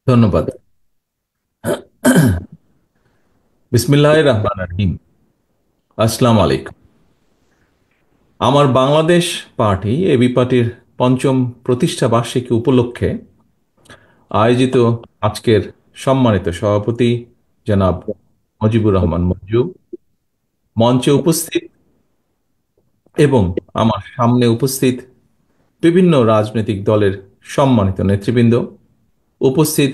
ধন্যবাদ। বিসমিল্লাহির রহমানির রহিম। আসসালামু আলাইকুম। আমার বাংলাদেশ পার্টি এবি পার্টির পঞ্চম প্রতিষ্ঠা বার্ষিকী উপলক্ষে আয়োজিত আজকের সম্মানিত সভাপতি জনাব মুজিবুর রহমান মঞ্জু, মঞ্চে উপস্থিত এবং আমার সামনে উপস্থিত বিভিন্ন রাজনৈতিক দলের সম্মানিত নেতৃবৃন্দ, উপস্থিত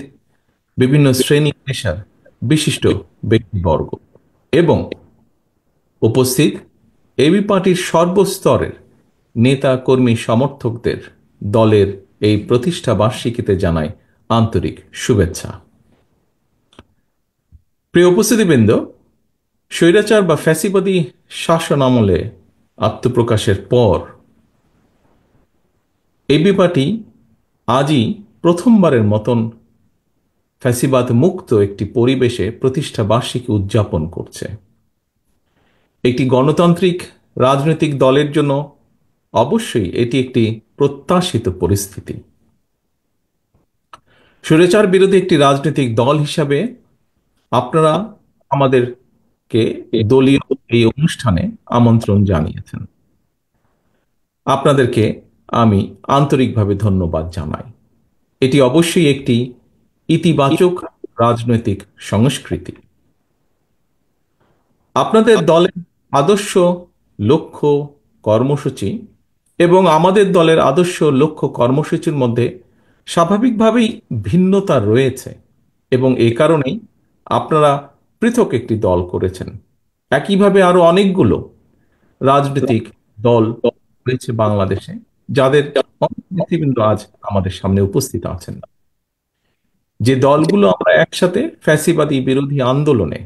বিভিন্ন শ্রেণী পেশার বিশিষ্ট ব্যক্তিবর্গ এবং উপস্থিত এবি পার্টির সর্বস্তরের নেতা কর্মী সমর্থকদের দলের এই প্রতিষ্ঠা বার্ষিকীতে জানাই আন্তরিক শুভেচ্ছা। প্রিয় উপস্থিতিবৃন্দ, স্বৈরাচার বা ফ্যাসিবাদী শাসন আমলে আত্মপ্রকাশের পর এবি পার্টি আজই প্রথমবারের মতন ফ্যাসিবাদ মুক্ত একটি পরিবেশে প্রতিষ্ঠা বার্ষিকী উদযাপন করছে। একটি গণতান্ত্রিক রাজনৈতিক দলের জন্য অবশ্যই এটি একটি প্রত্যাশিত পরিস্থিতি। স্বৈরাচার বিরোধী একটি রাজনৈতিক দল হিসাবে আপনারা আমাদেরকে দলীয় এই অনুষ্ঠানে আমন্ত্রণ জানিয়েছেন। আপনাদেরকে আমি আন্তরিকভাবে ধন্যবাদ জানাই। এটি অবশ্যই একটি ইতিবাচক রাজনৈতিক সংস্কৃতি। আপনাদের দলের আদর্শ, লক্ষ্য, কর্মসূচি এবং আমাদের দলের আদর্শ, লক্ষ্য, কর্মসূচির মধ্যে স্বাভাবিকভাবেই ভিন্নতা রয়েছে এবং এ কারণেই আপনারা পৃথক একটি দল করেছেন। একইভাবে আরো অনেকগুলো রাজনৈতিক দল রয়েছে বাংলাদেশে, যাদের অনেক নেতৃবৃন্দ আজ আমাদের সামনে উপস্থিত আছেন। যে দলগুলো আমরা একসাথে ফ্যাসিবাদী বিরোধী আন্দোলনে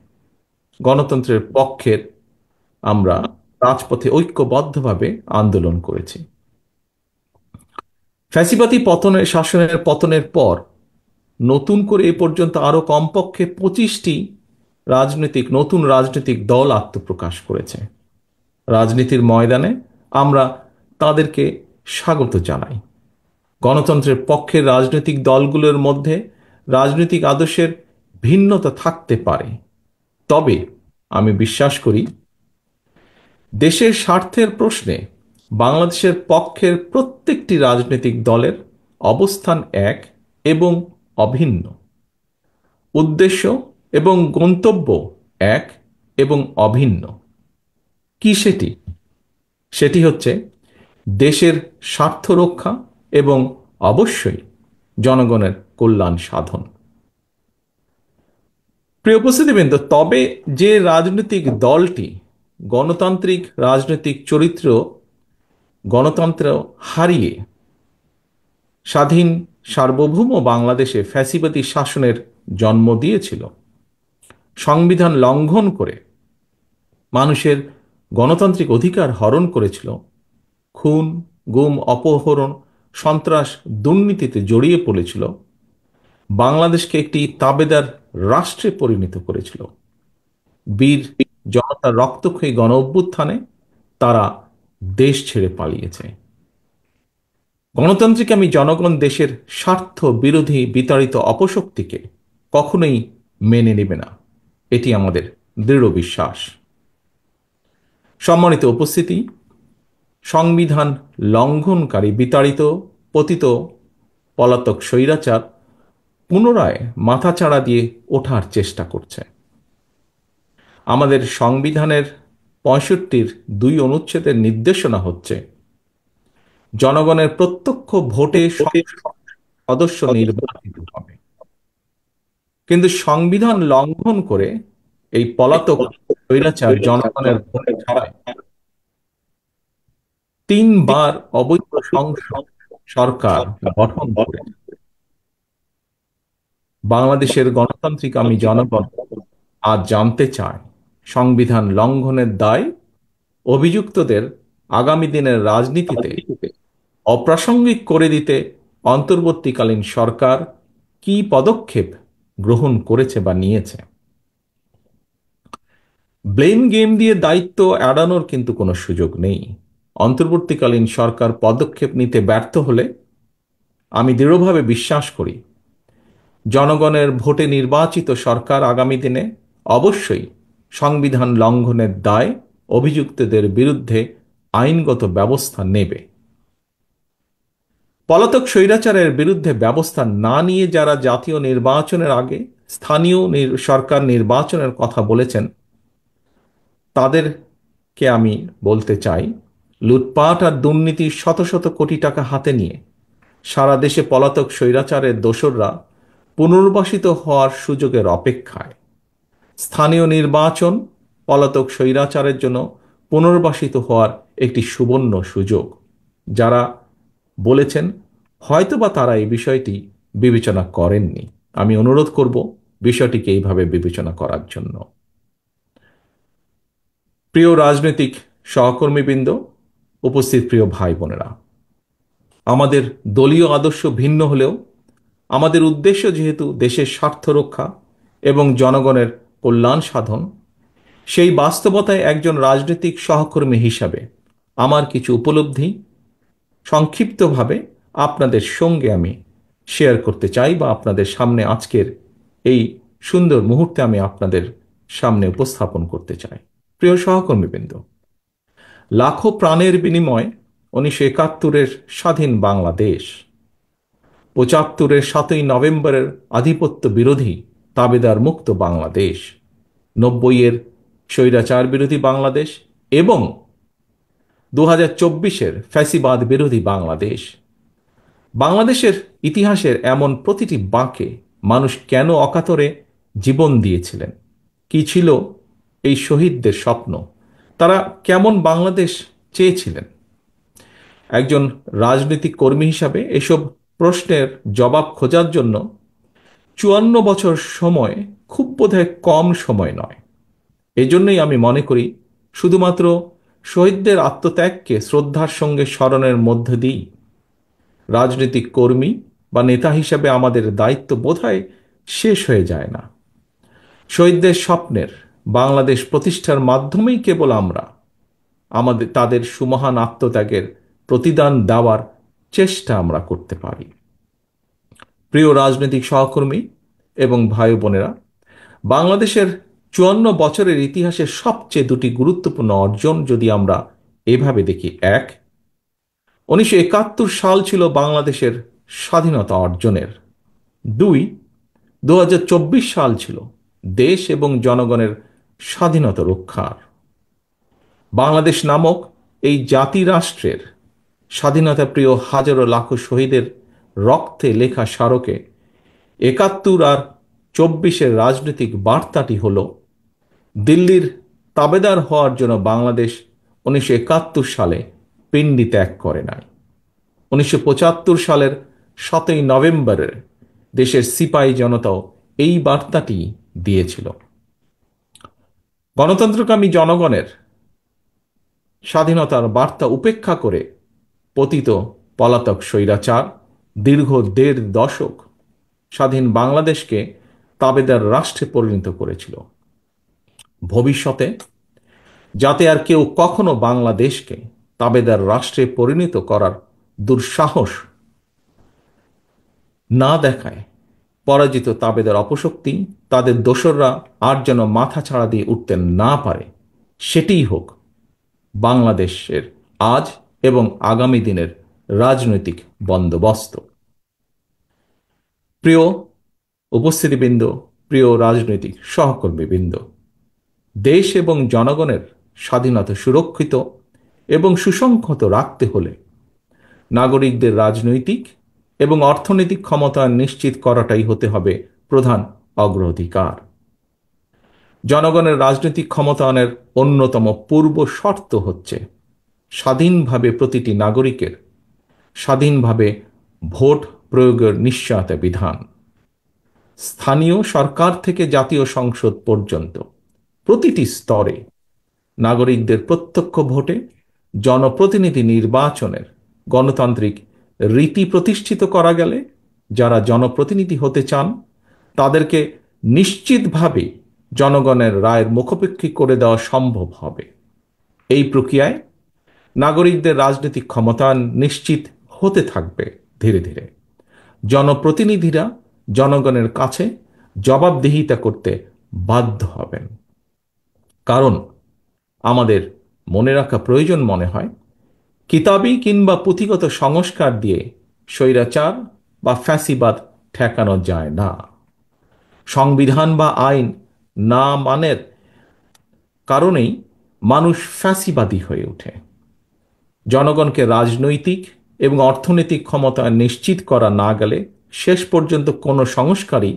গণতন্ত্রের পক্ষের আমরা রাজপথে ঐক্যবদ্ধভাবে আন্দোলন করেছি। ফ্যাসিবাদী শাসনের পতনের পর নতুন করে এ পর্যন্ত আরো কমপক্ষে 25টি নতুন রাজনৈতিক দল আত্মপ্রকাশ করেছে। রাজনীতির ময়দানে আমরা তাদেরকে স্বাগত জানাই। গণতন্ত্রের পক্ষের রাজনৈতিক দলগুলোর মধ্যে রাজনৈতিক আদর্শের ভিন্নতা থাকতে পারে, তবে আমি বিশ্বাস করি দেশের স্বার্থের প্রশ্নে বাংলাদেশের পক্ষের প্রত্যেকটি রাজনৈতিক দলের অবস্থান এক এবং অভিন্ন। উদ্দেশ্য এবং গন্তব্য এক এবং অভিন্ন। কি সেটি? সেটি হচ্ছে দেশের স্বার্থ রক্ষা এবং অবশ্যই জনগণের কল্যাণ সাধন। প্রিয় উপস্থিতিবৃন্দ, তবে যে রাজনৈতিক দলটি গণতান্ত্রিক রাজনৈতিক চরিত্র, গণতন্ত্র হারিয়ে স্বাধীন সার্বভৌম বাংলাদেশে ফ্যাসিবাদী শাসনের জন্ম দিয়েছিল, সংবিধান লঙ্ঘন করে মানুষের গণতান্ত্রিক অধিকার হরণ করেছিল, খুন, গুম, অপহরণ, সন্ত্রাস, দুর্নীতিতে জড়িয়ে পড়েছিল, বাংলাদেশকে একটি তাবেদার রাষ্ট্রে পরিণত করেছিল, বীর জনতার রক্তক্ষয়ী গণ অভ্যুত্থানে তারা দেশ ছেড়ে পালিয়েছে। গণতান্ত্রিক আমি জনগণ দেশের স্বার্থ বিরোধী বিতাড়িত অপশক্তিকে কখনোই মেনে নেবে না, এটি আমাদের দৃঢ় বিশ্বাস। সম্মানিত উপস্থিতি, সংবিধান লঙ্ঘনকারী বিতাড়িত পতিত পলাতক স্বৈরাচার পুনরায় মাথাচাড়া দিয়ে ওঠার চেষ্টা করছে। আমাদের সংবিধানের 65-র 2 অনুচ্ছেদের নির্দেশনা হচ্ছে জনগণের প্রত্যক্ষ ভোটে সদস্য নির্বাচিত হবে। কিন্তু সংবিধান লঙ্ঘন করে এই পলাতক স্বৈরাচার জনগণের ভোট ছাড়াই 3 বার অবৈধ সংসদ সরকার গঠন করে বাংলাদেশের গণতান্ত্রিক আমি জনগণ আজ জানতে চায় সংবিধান লঙ্ঘনের দায় অভিযুক্তদের আগামী দিনের রাজনীতিতে অপ্রাসঙ্গিক করে দিতে অন্তর্বর্তীকালীন সরকার কি পদক্ষেপ গ্রহণ করেছে বা নিয়েছে। ব্লেম গেম দিয়ে দায়িত্ব এড়ানোর কিন্তু কোনো সুযোগ নেই। অন্তর্বর্তীকালীন সরকার পদক্ষেপ নিতে ব্যর্থ হলে আমি দৃঢ়ভাবে বিশ্বাস করি জনগণের ভোটে নির্বাচিত সরকার আগামী দিনে অবশ্যই সংবিধান লঙ্ঘনের দায় অভিযুক্তদের বিরুদ্ধে আইনগত ব্যবস্থা নেবে। পলাতক স্বৈরাচারের বিরুদ্ধে ব্যবস্থা না নিয়ে যারা জাতীয় নির্বাচনের আগে স্থানীয় সরকার নির্বাচনের কথা বলেছেন, তাদেরকে আমি বলতে চাই, লুটপাট আর দুর্নীতির শত শত কোটি টাকা হাতে নিয়ে সারা দেশে পলাতক স্বৈরাচারের দোসররা পুনর্বাসিত হওয়ার সুযোগের অপেক্ষায়। স্থানীয় নির্বাচন পলাতক স্বৈরাচারের জন্য পুনর্বাসিত হওয়ার একটি সুবর্ণ সুযোগ। যারা বলেছেন হয়তোবা তারা এই বিষয়টি বিবেচনা করেননি। আমি অনুরোধ করব বিষয়টিকে এইভাবে বিবেচনা করার জন্য। প্রিয় রাজনৈতিক সহকর্মীবৃন্দ, উপস্থিত প্রিয় ভাই বোনেরা, আমাদের দলীয় আদর্শ ভিন্ন হলেও আমাদের উদ্দেশ্য যেহেতু দেশের স্বার্থ রক্ষা এবং জনগণের কল্যাণ সাধন, সেই বাস্তবতায় একজন রাজনৈতিক সহকর্মী হিসাবে আমার কিছু উপলব্ধি সংক্ষিপ্তভাবে আপনাদের সঙ্গে আমি শেয়ার করতে চাই, বা আপনাদের সামনে আজকের এই সুন্দর মুহূর্তে আমি আপনাদের সামনে উপস্থাপন করতে চাই। প্রিয় সহকর্মীবৃন্দ, লাখো প্রাণের বিনিময়ে 1971-এর স্বাধীন বাংলাদেশ, 75-এর 7ই নভেম্বরের আধিপত্য বিরোধী তাবেদার মুক্ত বাংলাদেশ, 90-এর স্বৈরাচার বিরোধী বাংলাদেশ এবং 2024-এর ফ্যাসিবাদ বিরোধী বাংলাদেশ। বাংলাদেশের ইতিহাসের এমন প্রতিটি বাঁকে মানুষ কেন অকাতরে জীবন দিয়েছিলেন, কি ছিল এই শহীদদের স্বপ্ন, তারা কেমন বাংলাদেশ চেয়েছিলেন, একজন রাজনৈতিক কর্মী হিসাবে এসব প্রশ্নের জবাব খোঁজার জন্য 54 বছর সময় খুব বোধহয় কম সময় নয়। এজন্যই আমি মনে করি শুধুমাত্র শহীদদের আত্মত্যাগকে শ্রদ্ধার সঙ্গে স্মরণের মধ্য দিই রাজনৈতিক কর্মী বা নেতা হিসাবে আমাদের দায়িত্ব বোধহয় শেষ হয়ে যায় না। শহীদদের স্বপ্নের বাংলাদেশ প্রতিষ্ঠার মাধ্যমেই কেবল আমরা তাদের সুমহান আত্মত্যাগের প্রতিদান দেওয়ার চেষ্টা আমরা করতে পারি। প্রিয় রাজনৈতিক সহকর্মী এবং ভাই বোনেরা, বাংলাদেশের 54 বছরের ইতিহাসের সবচেয়ে দুটি গুরুত্বপূর্ণ অর্জন যদি আমরা এভাবে দেখি: 1, 1971 সাল ছিল বাংলাদেশের স্বাধীনতা অর্জনের। 2, 2024 সাল ছিল দেশ এবং জনগণের স্বাধীনতা রক্ষার। বাংলাদেশ নামক এই জাতি রাষ্ট্রের স্বাধীনতা প্রিয় হাজারো লাখো শহীদের রক্তে লেখা স্মারকে 71 আর 24-এর রাজনৈতিক বার্তাটি হল, দিল্লির তাবেদার হওয়ার জন্য বাংলাদেশ 1971 সালে পিণ্ডি ত্যাগ করে নাই। 1975 সালের 7ই নভেম্বরের দেশের সিপাহী জনতাও এই বার্তাটি দিয়েছিল। গণতন্ত্রকামী জনগণের স্বাধীনতার বার্তা উপেক্ষা করে পতিত পলাতক স্বৈরাচার দীর্ঘ 1.5 দশক স্বাধীন বাংলাদেশকে তাবেদার রাষ্ট্রে পরিণত করেছিল। ভবিষ্যতে যাতে আর কেউ কখনো বাংলাদেশকে তাবেদার রাষ্ট্রে পরিণত করার দুঃসাহস না দেখায়, পরাজিত তাবেদার অপশক্তি তাদের দোসররা আর যেন মাথা ছাড়া দিয়ে উঠতে না পারে, সেটিই হোক বাংলাদেশের আজ এবং আগামী দিনের রাজনৈতিক বন্দোবস্ত। প্রিয় উপস্থিতিবৃন্দ, প্রিয় রাজনৈতিক সহকর্মীবৃন্দ, দেশ এবং জনগণের স্বাধীনতা সুরক্ষিত এবং সুসংহত রাখতে হলে নাগরিকদের রাজনৈতিক এবং অর্থনৈতিক ক্ষমতায়ন নিশ্চিত করাটাই হতে হবে প্রধান অগ্রাধিকার। জনগণের রাজনৈতিক ক্ষমতায়নের অন্যতম পূর্ব শর্ত হচ্ছে স্বাধীনভাবে প্রতিটি নাগরিকের স্বাধীনভাবে ভোট প্রয়োগের নিশ্চয়তা বিধান। স্থানীয় সরকার থেকে জাতীয় সংসদ পর্যন্ত প্রতিটি স্তরে নাগরিকদের প্রত্যক্ষ ভোটে জনপ্রতিনিধি নির্বাচনের গণতান্ত্রিক রীতি প্রতিষ্ঠিত করা গেলে যারা জনপ্রতিনিধি হতে চান তাদেরকে নিশ্চিতভাবে জনগণের রায়ের মুখোপেক্ষী করে দেওয়া সম্ভব হবে। এই প্রক্রিয়ায় নাগরিকদের রাজনৈতিক ক্ষমতায়ন নিশ্চিত হতে থাকবে। ধীরে ধীরে জনপ্রতিনিধিরা জনগণের কাছে জবাবদিহিতা করতে বাধ্য হবেন। কারণ আমাদের মনে রাখা প্রয়োজন মনে হয়, কিতাবি কিংবা পুঁথিগত সংস্কার দিয়ে স্বৈরাচার বা ফ্যাসিবাদ ঠেকানো যায় না। সংবিধান বা আইন না মানের কারণেই মানুষ ফ্যাসিবাদী হয়ে ওঠে। জনগণকে রাজনৈতিক এবং অর্থনৈতিক ক্ষমতা নিশ্চিত করা না গেলে শেষ পর্যন্ত কোনো সংস্কারই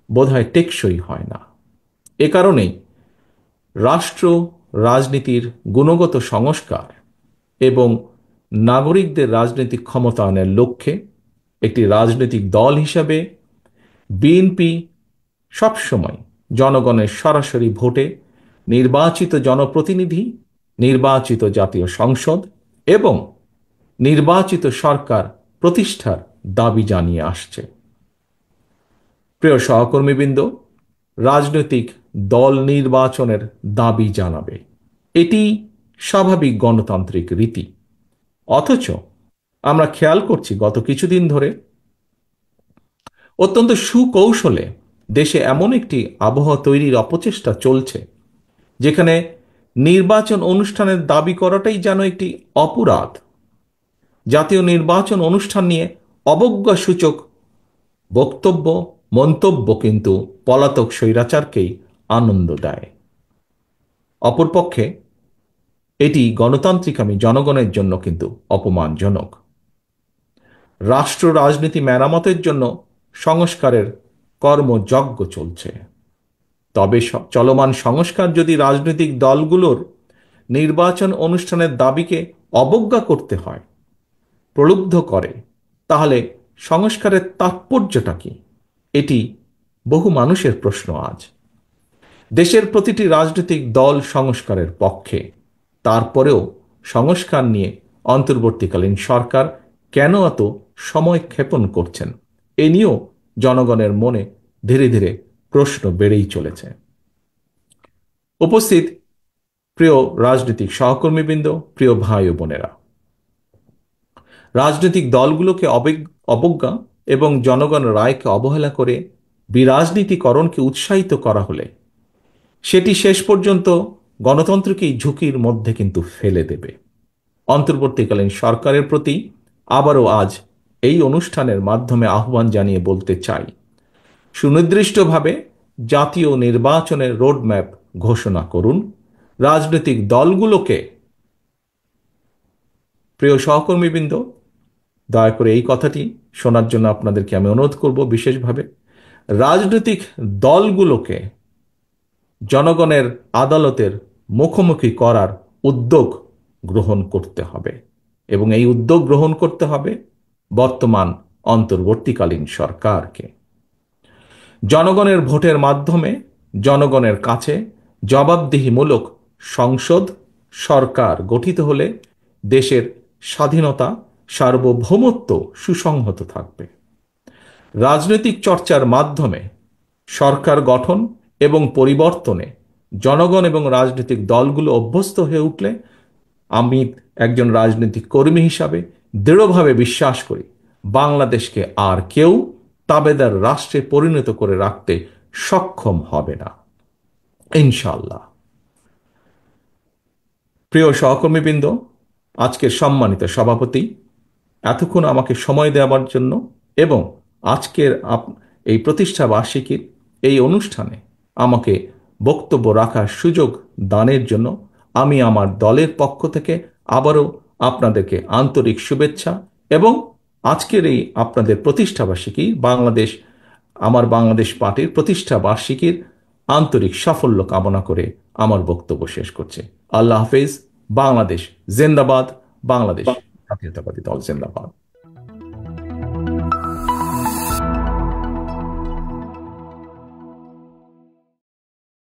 বোধহয় টেকসই হয় না। এ কারণেই রাষ্ট্র রাজনীতির গুণগত সংস্কার এবং নাগরিকদের রাজনৈতিক ক্ষমতায়নের লক্ষ্যে একটি রাজনৈতিক দল হিসাবে বিএনপি সবসময় জনগণের সরাসরি ভোটে নির্বাচিত জনপ্রতিনিধি, নির্বাচিত জাতীয় সংসদ এবং নির্বাচিত সরকার প্রতিষ্ঠার দাবি জানিয়ে আসছে। প্রিয় সহকর্মীবৃন্দ, রাজনৈতিক দল নির্বাচনের দাবি জানাবে, এটি স্বাভাবিক গণতান্ত্রিক রীতি। অথচ আমরা খেয়াল করছি গত কিছুদিন ধরে অত্যন্ত সুকৌশলে দেশে এমন একটি আবহাওয়া তৈরির অপচেষ্টা চলছে, যেখানে নির্বাচন অনুষ্ঠানের দাবি করাটাই যেন একটি অপরাধ। জাতীয় নির্বাচন অনুষ্ঠান নিয়ে অবজ্ঞাসূচক বক্তব্য, মন্তব্য কিন্তু পলাতক স্বৈরাচারকেই আনন্দ দেয়। অপরপক্ষে এটি গণতান্ত্রিকামী জনগণের জন্য কিন্তু অপমানজনক। রাষ্ট্র রাজনীতি মেরামতের জন্য সংস্কারের কর্মযজ্ঞ চলছে। তবে চলমান সংস্কার যদি রাজনৈতিক দলগুলোর নির্বাচন অনুষ্ঠানের দাবিকে অবজ্ঞা করতে হয়, প্রলুব্ধ করে, তাহলে সংস্কারের তাৎপর্যটা কি? এটি বহু মানুষের প্রশ্ন আজ। দেশের প্রতিটি রাজনৈতিক দল সংস্কারের পক্ষে। তারপরেও সংস্কার নিয়ে অন্তর্বর্তীকালীন সরকার কেন এত সময় ক্ষেপণ করছেন, এ নিয়েও জনগণের মনে ধীরে ধীরে প্রশ্ন বেড়েই চলেছে। উপস্থিত প্রিয় রাজনৈতিক সহকর্মীবৃন্দ, প্রিয় ভাই ও বোনেরা, রাজনৈতিক দলগুলোকে অবজ্ঞা এবং জনগণের রায়কে অবহেলা করে বিরাজনীতিকরণকে উৎসাহিত করা হলে সেটি শেষ পর্যন্ত গণতন্ত্রকেই ঝুঁকির মধ্যে কিন্তু ফেলে দেবে। অন্তর্বর্তীকালীন সরকারের প্রতি আবারও আজ এই অনুষ্ঠানের মাধ্যমে আহ্বান জানিয়ে বলতে চাই, সুনির্দিষ্টভাবে জাতীয় নির্বাচনের রোডম্যাপ ঘোষণা করুন। রাজনৈতিক দলগুলোকে, প্রিয় সহকর্মীবৃন্দ, দয়া করে এই কথাটি শোনার জন্য আপনাদেরকে আমি অনুরোধ করব বিশেষভাবে, রাজনৈতিক দলগুলোকে জনগণের আদালতের মুখোমুখি করার উদ্যোগ গ্রহণ করতে হবে এবং এই উদ্যোগ গ্রহণ করতে হবে বর্তমান অন্তর্বর্তীকালীন সরকারকে। জনগণের ভোটের মাধ্যমে জনগণের কাছে জবাবদিহিমূলক সংসদ সরকার গঠিত হলে দেশের স্বাধীনতা, সার্বভৌমত্ব সুসংহত থাকবে। রাজনৈতিক চর্চার মাধ্যমে সরকার গঠন এবং পরিবর্তনে জনগণ এবং রাজনৈতিক দলগুলো অভ্যস্ত হয়ে উঠলে আমি একজন রাজনৈতিক কর্মী হিসাবে দৃঢ়ভাবে বিশ্বাস করি, বাংলাদেশকে আর কেউ তাবেদার রাষ্ট্রে পরিণত করে রাখতে সক্ষম হবে না, ইনশাআল্লাহ। প্রিয় সহকর্মীবৃন্দ, আজকের সম্মানিত সভাপতি, এতক্ষণ আমাকে সময় দেওয়ার জন্য এবং আজকের এই প্রতিষ্ঠা বার্ষিকীর এই অনুষ্ঠানে আমাকে বক্তব্য রাখার সুযোগ দানের জন্য আমি আমার দলের পক্ষ থেকে আবারও আপনাদেরকে আন্তরিক শুভেচ্ছা এবং আজকের এই আপনাদের প্রতিষ্ঠা বার্ষিকী আমার বাংলাদেশ পার্টির প্রতিষ্ঠা বার্ষিকীর আন্তরিক সাফল্য কামনা করে আমার বক্তব্য শেষ করছি। আল্লাহ হাফেজ। বাংলাদেশ জিন্দাবাদ। বাংলাদেশ জাতীয়তাবাদী দল জিন্দাবাদ।